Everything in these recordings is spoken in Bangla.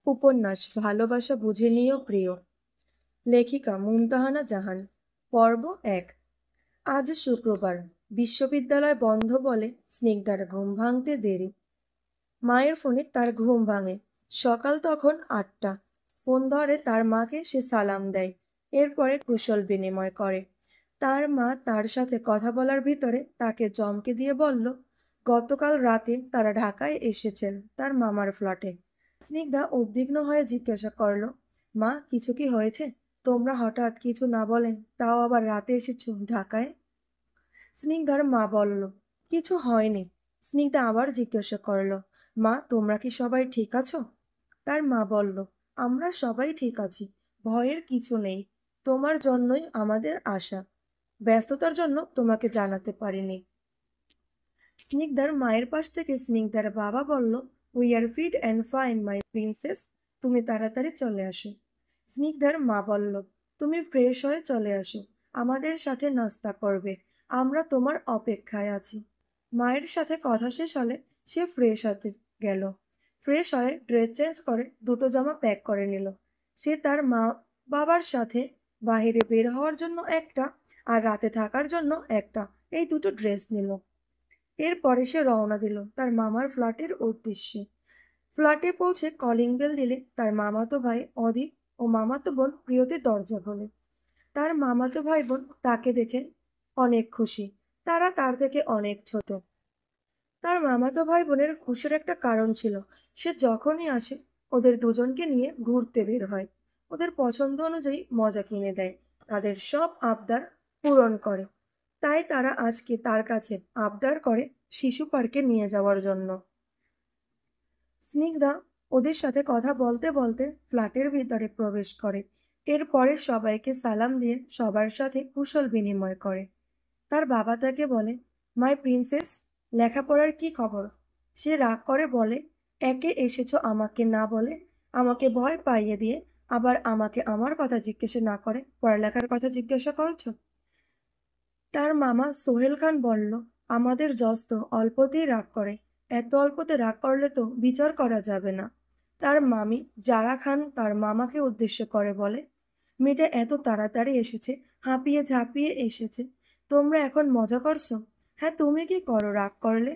উপন্যাস ভালোবাসা বুঝে নিও প্রিয়। লেখিকা মুমতাহানা জাহান। পর্ব ১। আজ শুক্রবার, বিশ্ববিদ্যালয় বন্ধ বলে স্নিগ্ধার ঘুম ভাঙতে দেরি। মায়ের ফোনে তার ঘুম ভাঙে। সকাল তখন ৮টা। ফোন ধরে তার মাকে, সে সালাম দেয়, এরপরে কুশল বিনিময় করে। তার মা তার সাথে কথা বলার ভিতরে তাকে চমকে দিয়ে বলল, গতকাল রাতে তারা ঢাকায় এসেছেন তার মামার ফ্ল্যাটে। স্নিগ্ধা উদ্বিগ্ন হয়ে জিজ্ঞাসা করল, মা কিছু কি হয়েছে? তোমরা হঠাৎ কিছু না বলে তাও আবার রাতে এসেছো ঢাকায়। স্নিগ্ধার মা বলল, কিছু হয়নি। স্নিগ্ধা আবার জিজ্ঞাসা করল, মা তোমরা কি সবাই ঠিক আছো? তার মা বলল, আমরা সবাই ঠিক আছি, ভয়ের কিছু নেই। তোমার জন্যই আমাদের আশা, ব্যস্ততার জন্য তোমাকে জানাতে পারিনি। স্নিগ্ধার মায়ের পাশ থেকে স্নিগ্ধার বাবা বলল, we are fit and fine my princess, তুমি তাড়াতাড়ি চলে আসো। স্নিগ্ধার মা বলল, তুমি ফ্রেশ হয়ে চলে আসো, আমাদের সাথে নাস্তা করবে, আমরা তোমার অপেক্ষায় আছি। মায়ের সাথে কথা শেষ হলে সে ফ্রেশ হতে গেল। ফ্রেশ হয়ে ড্রেস চেঞ্জ করে দুটো জামা প্যাক করে নিল। সে তার মা বাবার সাথে বাইরে বের হওয়ার জন্য একটা, আর রাতে থাকার জন্য একটা, এই দুটো ড্রেস নিল। এরপরে সে রওনা দিল তার মামার ফ্ল্যাটের উদ্দেশ্যে। ফ্ল্যাটে পৌঁছে কলিং বেল দিলে তার মামাতো ভাই অদিত ও মামাতো বোন প্রিয়তি দরজা খোলে। তার মামাতো ভাই বোন তাকে দেখে অনেক খুশি। তারা তার থেকে অনেক ছোট। তার মামাতো ভাই বোনের খুশির একটা কারণ ছিল, সে যখনই আসে ওদের দুজনকে নিয়ে ঘুরতে বের হয়, ওদের পছন্দ অনুযায়ী মজা কিনে দেয়, তাদের সব আবদার পূরণ করে। তাই তারা আজকে তার কাছে আবদার করে শিশু পার্কে নিয়ে যাওয়ার জন্য। স্নিগ্ধা ওদের সাথে কথা বলতে বলতে ফ্ল্যাটের ভিতরে প্রবেশ করে। এরপরে সবাইকে সালাম দিয়ে সবার সাথে কুশল বিনিময় করে। তার বাবা তাকে বলে, মাই প্রিন্সেস, লেখাপড়ার কি খবর? সে রাগ করে বলে, একে এসেছো আমাকে না বলে, আমাকে ভয় পাইয়ে দিয়ে আবার আমাকে আমার কথা জিজ্ঞাসা না করে পড়ালেখার কথা জিজ্ঞাসা করছো। তার মামা সোহেল খান বলল, আমাদের জজ তো অল্পতেই রাগ করে, এত অল্পতে রাগ করলে তো বিচার করা যাবে না। তার মামি জারা খান তার মামাকে উদ্দেশ্য করে বলে, মেয়েটা এত তাড়াতাড়ি এসেছে, হাঁপিয়ে ঝাঁপিয়ে এসেছে, তোমরা এখন মজা করছো? হ্যাঁ, তুমি কি করো রাগ করলে?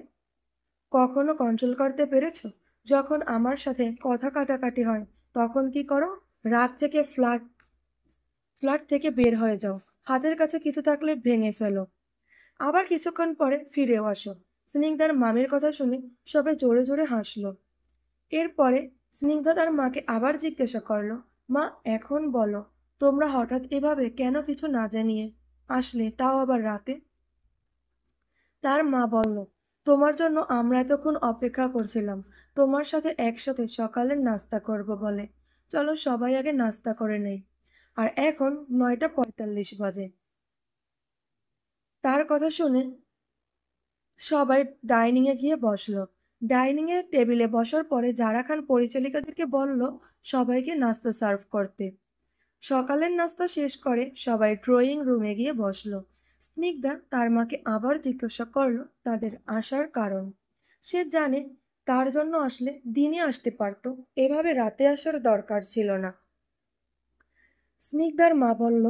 কখনো কন্ট্রোল করতে পেরেছো? যখন আমার সাথে কথা কাটাকাটি হয় তখন কি করো? রাগ থেকে ফ্ল্যাট থেকে বের হয়ে যাও, হাতের কাছে কিছু থাকলে ভেঙে ফেলো, আবার কিছুক্ষণ পরে ফিরেও আসো। স্নিগ্ধার মামির কথা শুনে সবাই জোরে জোরে হাসলো। এরপরে স্নিগ্ধা তার মাকে আবার জিজ্ঞাসা করলো, মা এখন বলো, তোমরা হঠাৎ এভাবে কেন কিছু না জানিয়ে আসলে, তাও আবার রাতে? তার মা বলল, তোমার জন্য আমরা এতক্ষণ অপেক্ষা করছিলাম, তোমার সাথে একসাথে সকালের নাস্তা করব বলে। চলো সবাই আগে নাস্তা করে নেই। আর এখন 9টা 45 বাজে। তার কথা শুনে সবাই ডাইনিংয়ে গিয়ে বসলো। ডাইনিংয়ে টেবিলে বসার পরে জারা খান পরিচালিকাদেরকে বলল সবাইকে নাস্তা সার্ভ করতে। সকালের নাস্তা শেষ করে সবাই ড্রয়িং রুমে গিয়ে বসলো। স্নিগ্ধা তার মাকে আবার জিজ্ঞাসা করলো তাদের আসার কারণ। সে জানে তার জন্য আসলে দিনে আসতে পারতো, এভাবে রাতে আসার দরকার ছিল না। স্নিগ্ধার মা বলল,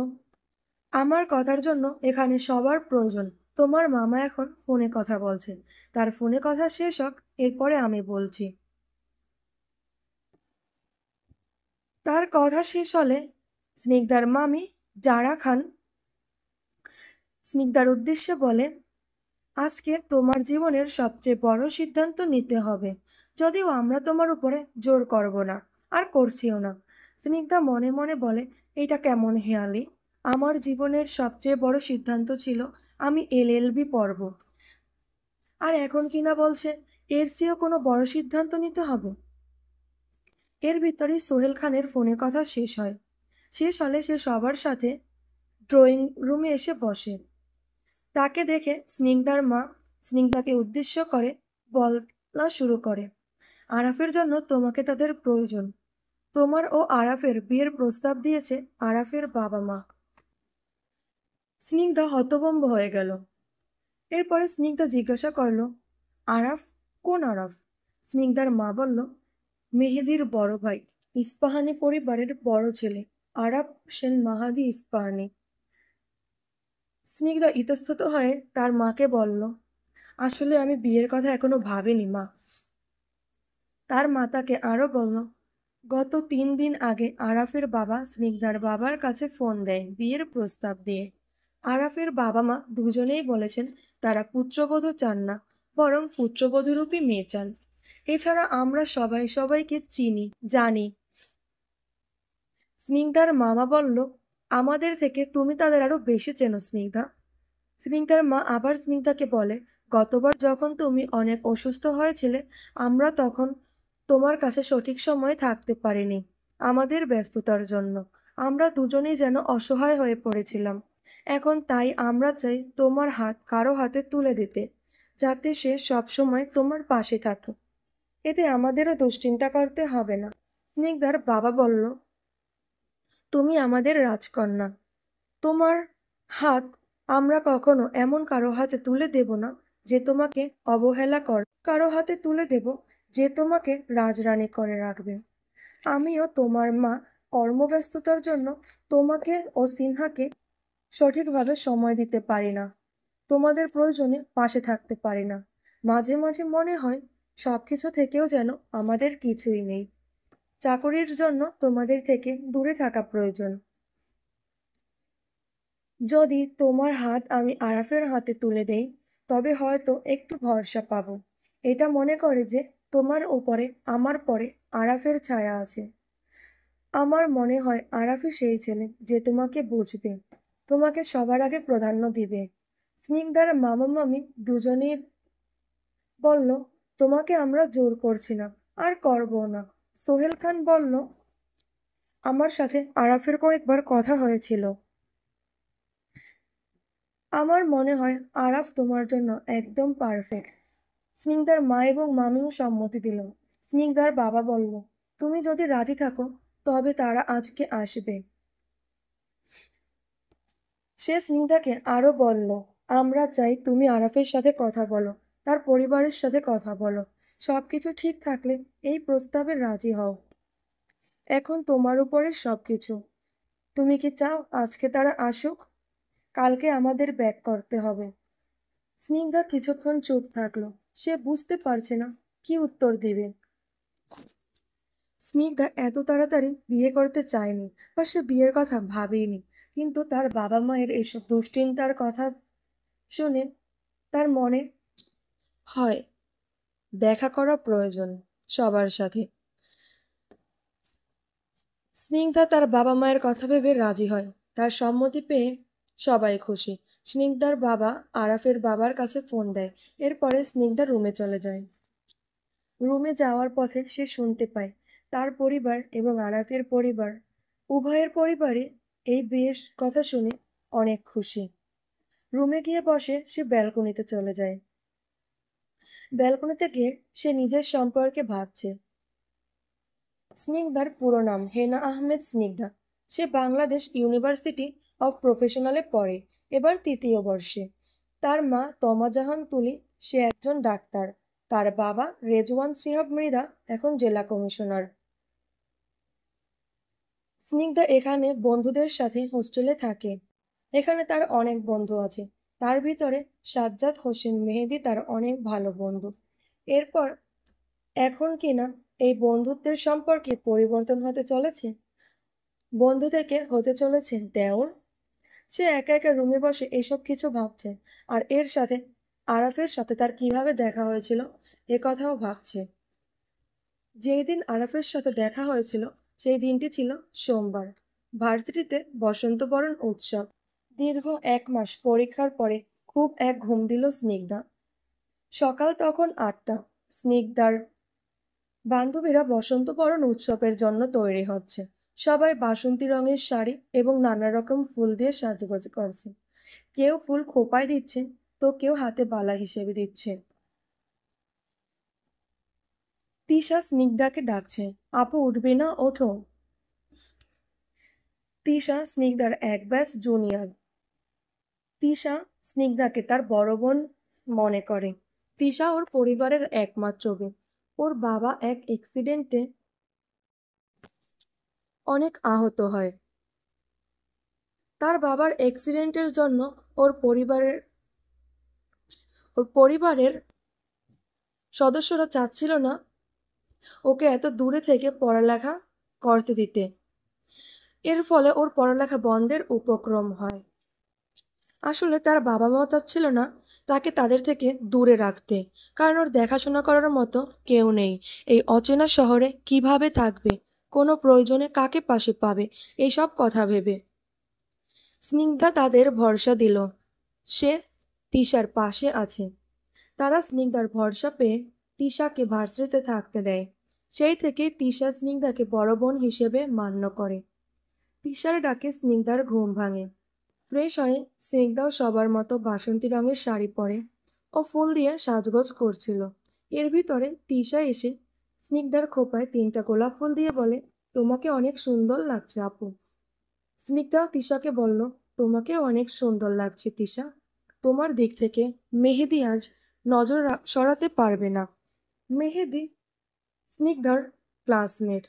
আমার কথার জন্য এখানে সবার প্রয়োজন। তোমার মামা এখন ফোনে কথা বলছে, তার ফোনে কথা শেষ হোক, এরপরে আমি বলছি। তার কথা শেষ হলে স্নিগ্ধার মামি জারা খান স্নিগ্ধার উদ্দেশ্যে বলে, আজকে তোমার জীবনের সবচেয়ে বড় সিদ্ধান্ত নিতে হবে, যদিও আমরা তোমার উপরে জোর করব না, আর করছিও না। স্নিগ্ধা মনে মনে বলে, এটা কেমন হেয়ালি? আমার জীবনের সবচেয়ে বড় সিদ্ধান্ত ছিল আমি এলএলবি পড়ব, আর এখন কিনা বলছে এর চেয়েও কোনো বড় সিদ্ধান্ত নিতে হবে। এর ভিতরেই সোহেল খানের ফোনে কথা শেষ হয়। শেষ হলে সে সবার সাথে ড্রয়িং রুমে এসে বসে। তাকে দেখে স্নিগ্ধার মা স্নিগ্ধাকে উদ্দেশ্য করে বলা শুরু করে, আরাফের জন্য তোমাকে তাদের প্রয়োজন। তোমার ও আরাফের বিয়ের প্রস্তাব দিয়েছে আরাফের বাবা মা। স্নিগ্ধা হতভম্ব হয়ে গেল। এরপরে স্নিগ্ধা জিজ্ঞাসা করল, আরাফ? কোন আরাফ? স্নিগ্ধার মা বলল, মেহেদির বড় ভাই, ইস্পাহানি পরিবারের বড় ছেলে, আরাফ হোসেন মাহাদি ইস্পাহানি। স্নিগ্ধা ইতস্তত হয়ে তার মাকে বলল, আসলে আমি বিয়ের কথা এখনো ভাবিনি মা। তার মা তাকে আরও বলল, গত 3 দিন আগে আরাফের বাবা স্নিগ্ধার বাবার কাছে ফোন দেয় বিয়ের প্রস্তাব দিয়ে। আরাফের বাবা মা দুজনেই বলেছেন তারা পুত্রবধূ চান না, বরং পুত্রবধূরূপী মেয়ে চান। এছাড়া আমরা সবাই সবাইকে চিনি, জানি। স্নিগ্ধার মামা বলল, আমাদের থেকে তুমি তাদের আরো বেশি চেনো স্নিগ্ধা। স্নিগ্ধার মা আবার স্নিগ্ধাকে বলে, গতবার যখন তুমি অনেক অসুস্থ হয়েছিলে আমরা তখন তোমার কাছে সঠিক সময়ে থাকতে পারিনি আমাদের ব্যস্ততার জন্য। আমরা দুজনেই যেন অসহায় হয়ে পড়েছিলাম। এখন তাই আমরা চাই তোমার হাত কারো হাতে তুলে দিতে, যাতে সে সবসময় তোমার পাশে থাকে। এতে আমাদেরও দুশ্চিন্তা করতে হবে না। স্নিগ্ধার বাবা বলল, তুমি আমাদের রাজকন্যা, তোমার হাত আমরা কখনো এমন কারো হাতে তুলে দেব না যে তোমাকে অবহেলা করে, কারো হাতে তুলে দেব যে তোমাকে রাজরানী করে রাখবে। আমিও তোমার মা কর্মব্যস্ততার জন্য তোমাকে ও সিনহাকে সঠিকভাবে সময় দিতে পারি না, তোমাদের প্রয়োজনে পাশে থাকতে পারি না। মাঝে মাঝে মনে হয় সবকিছু থেকেও যেন আমাদের কিছুই নেই। চাকরির জন্য তোমাদের থেকে দূরে থাকা প্রয়োজন। যদি তোমার হাত আমি আরাফের হাতে তুলে দেই তবে হয়তো একটু ভরসা পাবো। এটা মনে করে যে তোমার উপরে আমার পরে আরাফের ছায়া আছে। আমার মনে হয় আরাফই সেই ছেলে যে তোমাকে বুঝবে, তোমাকে সবার আগে প্রাধান্য দিবে। স্নিগ্ধার মামা মামি দুজনেই বলল, তোমাকে আমরা জোর করছি না, আর করবো না। সোহেল খান বলল, আমার সাথে আরাফের কয়েকবার কথা হয়েছিল। আমার মনে হয় আরাফ তোমার জন্য একদম পারফেক্ট। স্নিগ্ধার মা এবং মামিও সম্মতি দিল। স্নিগ্ধার বাবা বলল, তুমি যদি রাজি থাকো তবে তারা আজকে আসবে। সে স্নিগ্ধাকে আরও বলল, আমরা চাই তুমি আরাফের সাথে কথা বলো, তার পরিবারের সাথে কথা বলো। সবকিছু ঠিক থাকলে এই প্রস্তাবে রাজি হও। এখন তোমার উপরে সবকিছু। তুমি কি চাও আজকে তারা আসুক? কালকে আমাদের ব্যাক করতে হবে। স্নিগ্ধা কিছুক্ষণ চুপ থাকলো। সে বুঝতে পারছে না কি উত্তর দিবে। স্নিগ্ধা এত তাড়াতাড়ি বিয়ে করতে চায়নি বা সে বিয়ের কথা ভাবেইনি, কিন্তু তার বাবা মায়ের এইসব দুশ্চিন্তার কথা শুনে তার মনে হয় দেখা করা প্রয়োজন সবার সাথে। স্নিগ্ধা তার বাবা মায়ের কথা ভেবে রাজি হয়। তার সম্মতি পেয়ে সবাই খুশি। স্নিগ্ধার বাবা আরাফের বাবার কাছে ফোন দেয়। এরপরে স্নিগ্ধা রুমে চলে যায়। রুমে যাওয়ার পথে সে শুনতে পায় তার পরিবার এবং আরাফের পরিবার, উভয়ের পরিবারই এই বিয়ের কথা শুনে অনেক খুশি। রুমে গিয়ে বসে সে ব্যালকনিতে চলে যায়। ব্যালকনিতে গিয়ে সে নিজের সম্পর্কে ভাবছে। স্নিগ্ধার পুরো নাম হেনা আহমেদ স্নিগ্ধা। সে বাংলাদেশ ইউনিভার্সিটি অফ প্রফেশনালে পড়ে, এবার 3য় বর্ষে। তার মা তমা জাহান তুলি, সে একজন ডাক্তার। তার বাবা রেজওয়ান সিহাব মৃধা এখন জেলা কমিশনার। স্নিগ্ধা এখানে বন্ধুদের সাথে হোস্টেলে থাকে। এখানে তার অনেক বন্ধু আছে। তার ভিতরে সাজ্জাদ হোসেন মেহেদি তার অনেক ভালো বন্ধু। এরপর এখন কিনা এই বন্ধুত্বের সম্পর্কে পরিবর্তন হতে চলেছে। বন্ধু থেকে হতে চলেছে দেওর। সে একা একা রুমে বসে এসব কিছু ভাবছে, আর এর সাথে আরাফের সাথে তার কিভাবে দেখা হয়েছিল এ কথাও ভাবছে। যেই দিন আরাফের সাথে দেখা হয়েছিল সেই দিনটি ছিল সোমবার। ভার্সিটিতে বসন্ত বরণ উৎসব। দীর্ঘ 1 মাস পরীক্ষার পরে খুব এক ঘুম দিল স্নিগ্ধা। সকাল তখন 8টা। স্নিগ্ধার বান্ধবীরা বসন্ত বরণ উৎসবের জন্য তৈরি হচ্ছে। সবাই বাসন্তী রঙের শাড়ি এবং নানা রকম ফুল দিয়ে সাজগোজ করছে। কেউ ফুল খোঁপায় দিচ্ছে তো কেউ হাতে বালা হিসেবে দিচ্ছে। তিশা স্নিগ্ধাকে ডাকছে, আপু উঠবে না, ওঠো। তিশা স্নিগ্ধার 1 ব্যাচ জুনিয়র। তিশা স্নিগ্ধাকে তার বড় বোন মনে করে। তিশা ওর পরিবারের একমাত্র মেয়ে। ওর বাবা এক অ্যাক্সিডেন্টে অনেক আহত হয়। তার বাবার অ্যাক্সিডেন্টের জন্য ওর পরিবারের ওর পরিবারের সদস্যরা চাচ্ছিল না ওকে এত দূরে থেকে পড়ালেখা করতে দিতে। এর ফলে ওর পড়ালেখা বন্ধের উপক্রম হয়। আসলে তার বাবা মা চাচ্ছিল না তাকে তাদের থেকে দূরে রাখতে, কারণ ওর দেখাশোনা করার মতো কেউ নেই। এই অচেনা শহরে কিভাবে থাকবে, কোনো প্রয়োজনে কাকে পাশে পাবে, এইসব কথা ভেবে স্নিগ্ধা তাদের ভরসা দিল সে তিশার পাশে আছে। তারা স্নিগ্ধার ভরসা পেয়ে তিশাকে ভার্সিটিতে থাকতে দেয়। সেই থেকে তিশা স্নিগ্ধাকে বড় বোন হিসেবে মান্য করে। তিশার ডাকে স্নিগ্ধার ঘুম ভাঙে। ফ্রেশ হয়ে স্নিগ্ধাও সবার মতো বাসন্তী রঙের শাড়ি পরে ও ফুল দিয়ে সাজগোজ করছিল। এর ভিতরে তিশা এসে স্নিগ্ধার খোঁপায় 3টা গোলাপ ফুল দিয়ে বলে, তোমাকে অনেক সুন্দর লাগছে আপু। স্নিগ্ধাও তিশাকে বলল, তোমাকেও অনেক সুন্দর লাগছে তিশা। তোমার দিক থেকে মেহেদি আজ নজর সরাতে পারবে না। মেহেদি স্নিগ্ধার ক্লাসমেট।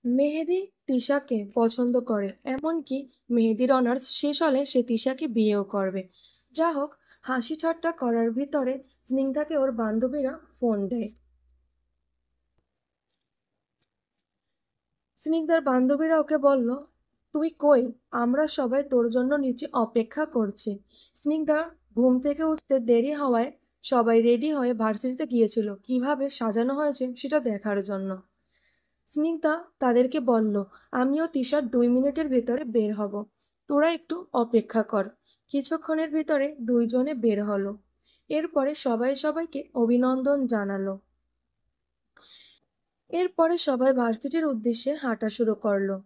মেহেদি তিশাকে পছন্দ করে, এমনকি মেহেদির অনার্স শেষ হলে সে তিশাকে বিয়েও করবে। যা হোক, হাসি ঠাট্টা করার ভিতরে স্নিগ্ধাকে ওর বান্ধবীরা ফোন দেয়। স্নিগ্ধার বান্ধবীরা ওকে বলল, তুই কই, আমরা সবাই তোর জন্য নিচে অপেক্ষা করছি। স্নিগ্ধা ঘুম থেকে উঠতে দেরি হওয়ায় সবাই রেডি হয়ে ভার্সিটিতে গিয়েছিল কিভাবে সাজানো হয়েছে সেটা দেখার জন্য। স্নিগ্ধা তাদেরকে বলল, আমিও তিশার 2 মিনিটের ভেতরে বের হব, তোরা একটু অপেক্ষা কর। কিছুক্ষণের ভিতরে দুইজনে বের হলো। এরপরে সবাই সবাইকে অভিনন্দন জানালো। এরপরে সবাই ভার্সিটির উদ্দেশ্যে হাঁটা শুরু করলো।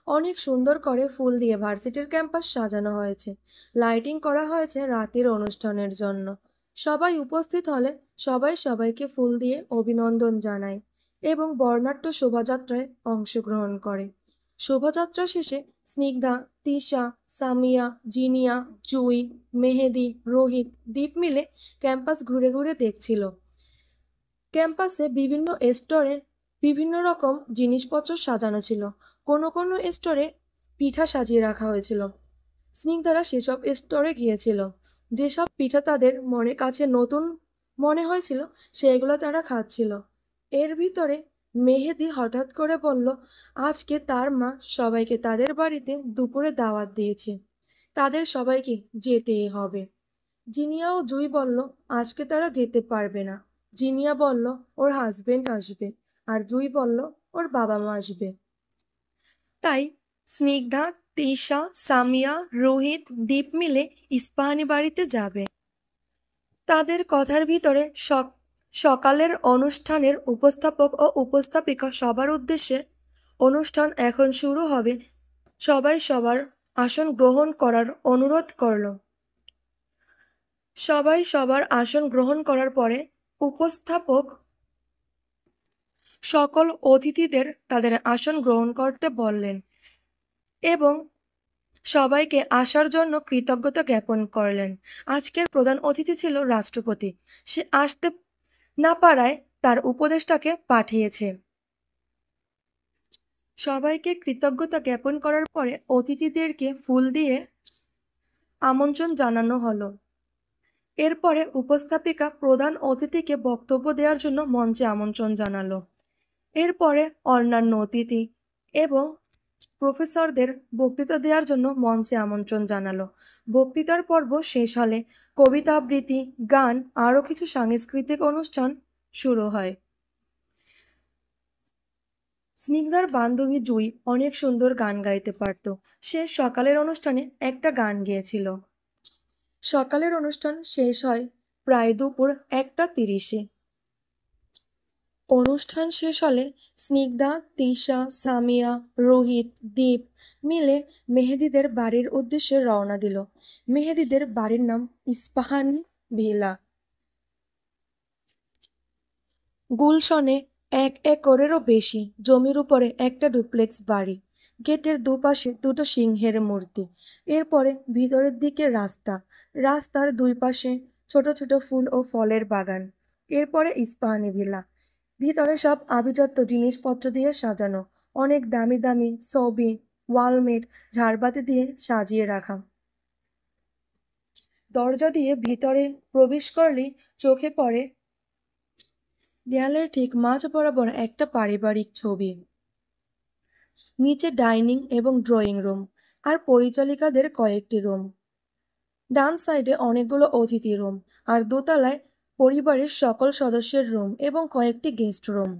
অনেক সুন্দর করে ফুল দিয়ে ভার্সিটির ক্যাম্পাস সাজানো হয়েছে। লাইটিং করা হয়েছে রাতের অনুষ্ঠানের জন্য। সবাই উপস্থিত হলে সবাই সবাইকে ফুল দিয়ে অভিনন্দন জানায় এবং বর্ণাঢ্য শোভাযাত্রায় অংশগ্রহণ করে। শোভাযাত্রা শেষে স্নিগ্ধা, তিশা, সামিয়া, জিনিয়া, জুই, মেহেদি, রোহিত, দীপ মিলে ক্যাম্পাস ঘুরে ঘুরে দেখছিল। ক্যাম্পাসে বিভিন্ন স্টোরে বিভিন্ন রকম জিনিসপত্র সাজানো ছিল। কোনো কোনো স্টোরে পিঠা সাজিয়ে রাখা হয়েছিল। স্নিগ্ধারা সেসব স্টোরে গিয়েছিল। যেসব পিঠা তাদের মনের কাছে নতুন মনে হয়েছিল সেগুলো তারা খাচ্ছিল। এর ভিতরে মেহেদি হঠাৎ করে বলল, আজকে তার মা সবাইকে তাদের বাড়িতে দুপুরে দাওয়াত দিয়েছে, তাদের সবাইকে যেতেই হবে। জিনিয়া ও জুই বলল, আজকে তারা যেতে পারবে না। জিনিয়া বলল ওর হাজবেন্ড আসবে, আর জুই বলল ওর বাবা মা আসবে। তাই স্নিগ্ধা, তিশা, সামিয়া, রোহিত, দীপ মিলে ইস্পাহানি বাড়িতে যাবে। তাদের কথার ভিতরে সকালের অনুষ্ঠানের উপস্থাপক ও উপস্থাপিকা সবার উদ্দেশ্যে, অনুষ্ঠান এখন শুরু হবে, সবাই সবার আসন গ্রহণ করার অনুরোধ করল। সবাই সবার আসন গ্রহণ করার পরে উপস্থাপক সকল অতিথিদের তাদের আসন গ্রহণ করতে বললেন এবং সবাইকে আসার জন্য কৃতজ্ঞতা জ্ঞাপন করলেন। আজকের প্রধান অতিথি ছিল রাষ্ট্রপতি। সে আসতে না পারায় তার উপদেষ্টাকে পাঠিয়েছে। সবাইকে কৃতজ্ঞতা জ্ঞাপন করার পরে অতিথিদেরকে ফুল দিয়ে আমন্ত্রণ জানানো হলো। এরপরে উপস্থাপিকা প্রধান অতিথিকে বক্তব্য দেওয়ার জন্য মঞ্চে আমন্ত্রণ জানালো। এরপরে অন্যান্য অতিথি এবং প্রফেসরদের বক্তৃতা দেওয়ার জন্য মঞ্চে আমন্ত্রণ জানালো। বক্তৃতার পর্ব শেষ হলে কবিতা আবৃত্তি, গান, আরও কিছু সাংস্কৃতিক অনুষ্ঠান শুরু হয়। স্নিগ্ধার বান্ধবী জুই অনেক সুন্দর গান গাইতে পারত। সে সকালের অনুষ্ঠানে একটা গান গেয়েছিল। সকালের অনুষ্ঠান শেষ হয় প্রায় দুপুর 1টা 30-এ। অনুষ্ঠান শেষ হলে স্নিগ্ধা, তিশা, সামিয়া, রোহিত, দীপ মিলে মেহেদিদের বাড়ির উদ্দেশ্যে রওনা দিল। মেহেদিদের বাড়ির নাম ইস্পাহানি ভিলা। গুলশনে 1 একরেরও বেশি জমির উপরে একটা ডুপ্লেক্স বাড়ি। গেটের দুপাশে 2টো সিংহের মূর্তি। এরপরে ভিতরের দিকে রাস্তা, রাস্তার দুই পাশে ছোট ছোট ফুল ও ফলের বাগান। এরপরে ইস্পাহানি ভিলা। ভিতরে সব আভিজাত্য জিনিসপত্র দিয়ে সাজানো, অনেক দামি দামি ছবি, ওয়ালমেট, ঝাড়বাতি দিয়ে সাজিয়ে রাখা। দরজা দিয়ে ভিতরে প্রবেশ করলেই চোখে পড়ে দেয়ালের ঠিক মাঝ বরাবর একটা পারিবারিক ছবি। নিচে ডাইনিং এবং ড্রয়িং রুম আর পরিচালিকাদের কয়েকটি রুম। ডান সাইডে অনেকগুলো অতিথি রুম আর দোতলায় পরিবারের সকল সদস্যের রুম এবং কয়েকটি গেস্ট রুম।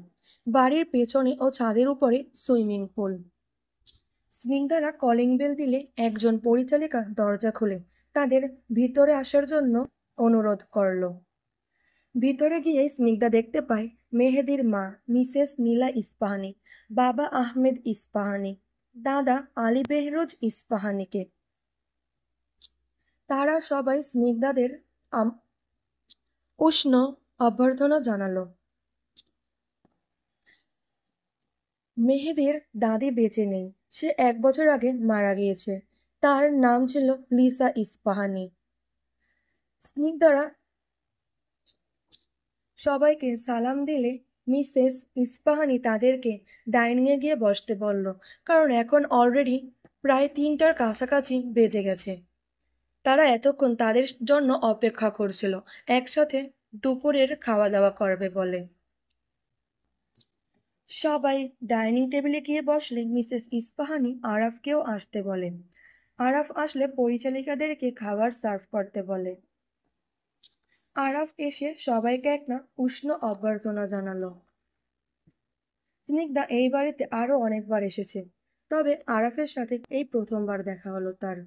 বাড়ির পেছনে ও ছাদের উপরে সুইমিং পুল। স্নিগ্ধারা কলিং বেল দিলে একজন পরিচালিকা দরজা খুলে তাদের ভিতরে আসার জন্য অনুরোধ করল। ভিতরে গিয়ে স্নিগ্ধা দেখতে পায় মেহেদীর মা মিসেস নীলা ইস্পাহানি, বাবা আহমেদ ইস্পাহানি, দাদা আলী বেহরোজ ইস্পাহানিকে। তারা সবাই স্নিগ্ধাদের উষ্ণ অভ্যর্থনা জানালো। মেহেদীর দাদি বেঁচে নেই, সে 1 বছর আগে মারা গিয়েছে। তার নাম ছিল লিসা ইস্পাহানি। স্নিগ্ধারা সবাইকে সালাম দিলে মিসেস ইস্পাহানি তাদেরকে ডাইনিংয়ে গিয়ে বসতে বলল, কারণ এখন অলরেডি প্রায় 3টার কাছাকাছি বেজে গেছে। তারা এতক্ষণ তাদের জন্য অপেক্ষা করছিল, একসাথে দুপুরের খাওয়া দাওয়া করবে বলে। সবাই ডাইনিং টেবিলে গিয়ে বসলে মিসেস ইস্পাহানি আরাফকেও আসতে বলেন। আরাফ আসলে পরিচালিকাদেরকে খাবার সার্ভ করতে বলে। আরাফ এসে সবাইকে একটা উষ্ণ অভ্যর্থনা জানালো। স্নিগ্ধা এই বাড়িতে আরো অনেকবার এসেছে, তবে আরাফের সাথে এই প্রথমবার দেখা হলো তার।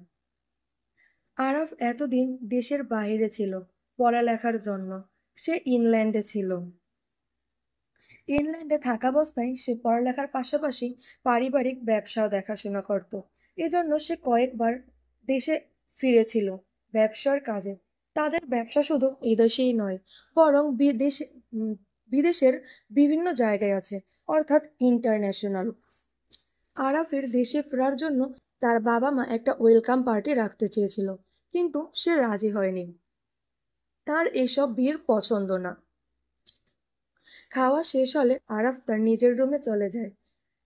আরাফ এতদিন দেশের বাইরে ছিল পড়ালেখার জন্য। সে ইংল্যান্ডে ছিল। ইংল্যান্ডে থাকাবস্থায় সে পড়ালেখার পাশাপাশি পারিবারিক ব্যবসাও দেখাশোনা করত। এজন্য সে কয়েকবার দেশে ফিরেছিল ব্যবসার কাজে। তাদের ব্যবসা শুধু এদেশেই নয়, বরং বিদেশের বিভিন্ন জায়গায় আছে, অর্থাৎ ইন্টারন্যাশনাল। আরাফের দেশে ফেরার জন্য তার বাবা মা একটা ওয়েলকাম পার্টি রাখতে চেয়েছিল, কিন্তু সে রাজি হয়নি। তার এসব বিয়ের পছন্দ না। খাওয়া শেষ হলে আরাফ তার নিজের রুমে চলে যায়।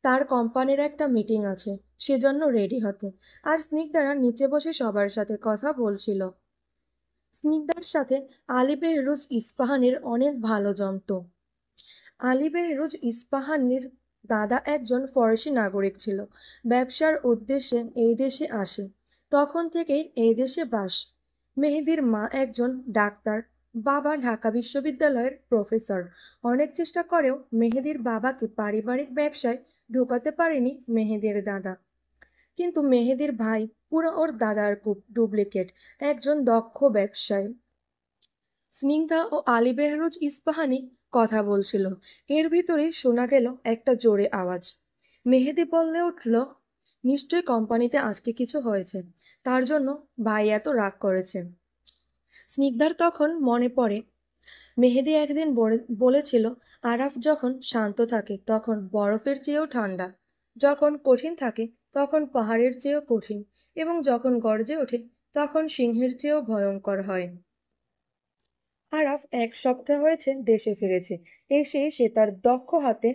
তার কোম্পানির একটা মিটিং আছে, সেজন্য রেডি হতে। আর স্নিগ্ধারা নিচে বসে সবার সাথে কথা বলছিল। স্নিগ্ধার সাথে আলী বেহরোজ ইস্পাহানির অনেক ভালো জমতো। আলী বেহরোজ ইস্পাহানির দাদা একজন ফরাসি নাগরিক ছিল, ব্যবসার উদ্দেশ্যে এই দেশে আসে। তখন থেকেই এই দেশে বাস। মেহেদীর মা একজন ডাক্তার, বাবা ঢাকা বিশ্ববিদ্যালয়ের প্রফেসর। অনেক চেষ্টা করেও মেহেদীর বাবাকে পারিবারিক ব্যবসায় ঢোকাতে পারেনি মেহেদীর দাদা। কিন্তু মেহেদীর ভাই পুরো ওর দাদার ডুপ্লিকেট, একজন দক্ষ ব্যবসায়ী। স্নিগ্ধা ও আলী বেহরোজ ইস্পাহানি কথা বলছিল। এর ভিতরেই শোনা গেল একটা জোরে আওয়াজ। মেহেদী বললে উঠল, নিশ্চয়ই কোম্পানিতে আজকে কিছু হয়েছে, তার জন্য ভাই এত রাগ করেছে। স্নিগ্ধার তখন মনে পড়ে মেহেদী একদিন বলেছিল, আরাফ যখন শান্ত থাকে তখন বরফের চেয়েও ঠান্ডা, যখন কঠিন থাকে তখন পাহাড়ের চেয়েও কঠিন, এবং যখন গর্জে ওঠে তখন সিংহের চেয়েও ভয়ঙ্কর হয়। আরাফ 1 সপ্তাহ হয়েছে দেশে ফিরেছে। এসে সে তার দক্ষ হাতে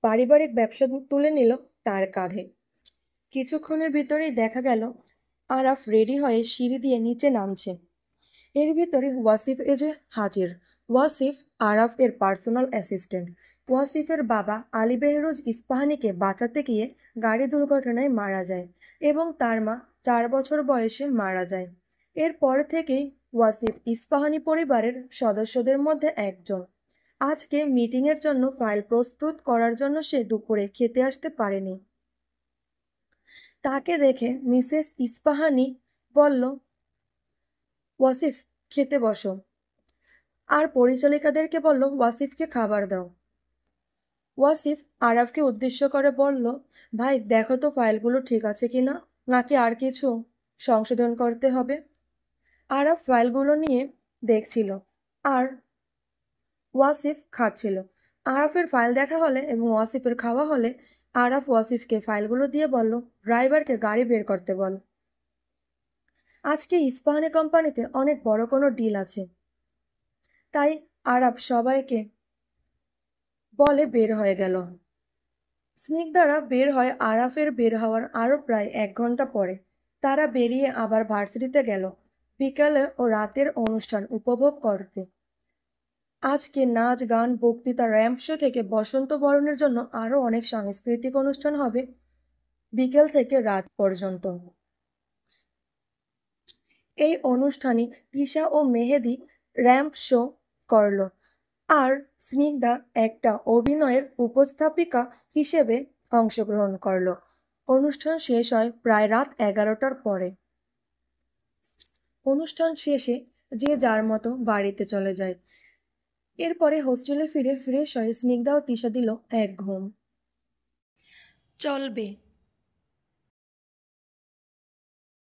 পারিবারিক ব্যবসা তুলে নিল তার কাঁধে। কিছুক্ষণের ভিতরেই দেখা গেল আরাফ রেডি হয়ে সিঁড়ি দিয়ে নিচে নামছে। এর ভিতরে ওয়াসিফ এসে হাজির। ওয়াসিফ আরাফ এর পার্সোনাল অ্যাসিস্ট্যান্ট। ওয়াসিফের বাবা আলী বেহরোজ ইস্পাহানিকে বাঁচাতে গিয়ে গাড়ি দুর্ঘটনায় মারা যায় এবং তার মা 4 বছর বয়সে মারা যায়। এরপর থেকেই ওয়াসিফ ইস্পাহানি পরিবারের সদস্যদের মধ্যে একজন। আজকে মিটিংয়ের জন্য ফাইল প্রস্তুত করার জন্য সে দুপুরে খেতে আসতে পারেনি। তাকে দেখে মিসেস ইস্পাহানি বলল, ওয়াসিফ খেতে বসো। আর পরিচালিকাদেরকে বলল ওয়াসিফকে খাবার দাও। ওয়াসিফ আরাফকে উদ্দেশ্য করে বলল, ভাই দেখো তো ফাইলগুলো ঠিক আছে কিনা, নাকি আর কিছু সংশোধন করতে হবে। আরাফ ফাইলগুলো নিয়ে দেখছিল আর ওয়াসিফ খাচ্ছিল। আরাফের ফাইল দেখা হলে এবং ওয়াসিফের খাওয়া হলে আরাফ ওয়াসিফকে ফাইলগুলো দিয়ে বলল, ড্রাইভারকে গাড়ি বের করতে বল। আজকে ইস্পাহানি কোম্পানিতে অনেক বড় কোনো ডিল আছে, তাই আরাফ সবাইকে বলে বের হয়ে গেল। স্নিগ্ধারা বের হয় আরাফের বের হওয়ার আরও প্রায় 1 ঘন্টা পরে। তারা বেরিয়ে আবার ভার্সিটিতে গেল বিকালে ও রাতের অনুষ্ঠান উপভোগ করতে। আজকে নাচ, গান, বক্তৃতা, র্যাম্প শো থেকে বসন্ত বরণের জন্য আরও অনেক সাংস্কৃতিক অনুষ্ঠান হবে বিকেল থেকে রাত পর্যন্ত। এই অনুষ্ঠানে তিশা ও মেহেদি র্যাম্প শো করল, আর স্নিগ্ধা একটা অভিনয়ের উপস্থাপিকা হিসেবে অংশগ্রহণ করল। অনুষ্ঠান শেষ হয় প্রায় রাত 11টার পরে। অনুষ্ঠান শেষে যে যার মতো বাড়িতে চলে যায়। এরপরে হোস্টেলে ফিরে ফ্রেশ হয়ে স্নিগ্ধা ও তিশা দিল এক ঘুম। চলবে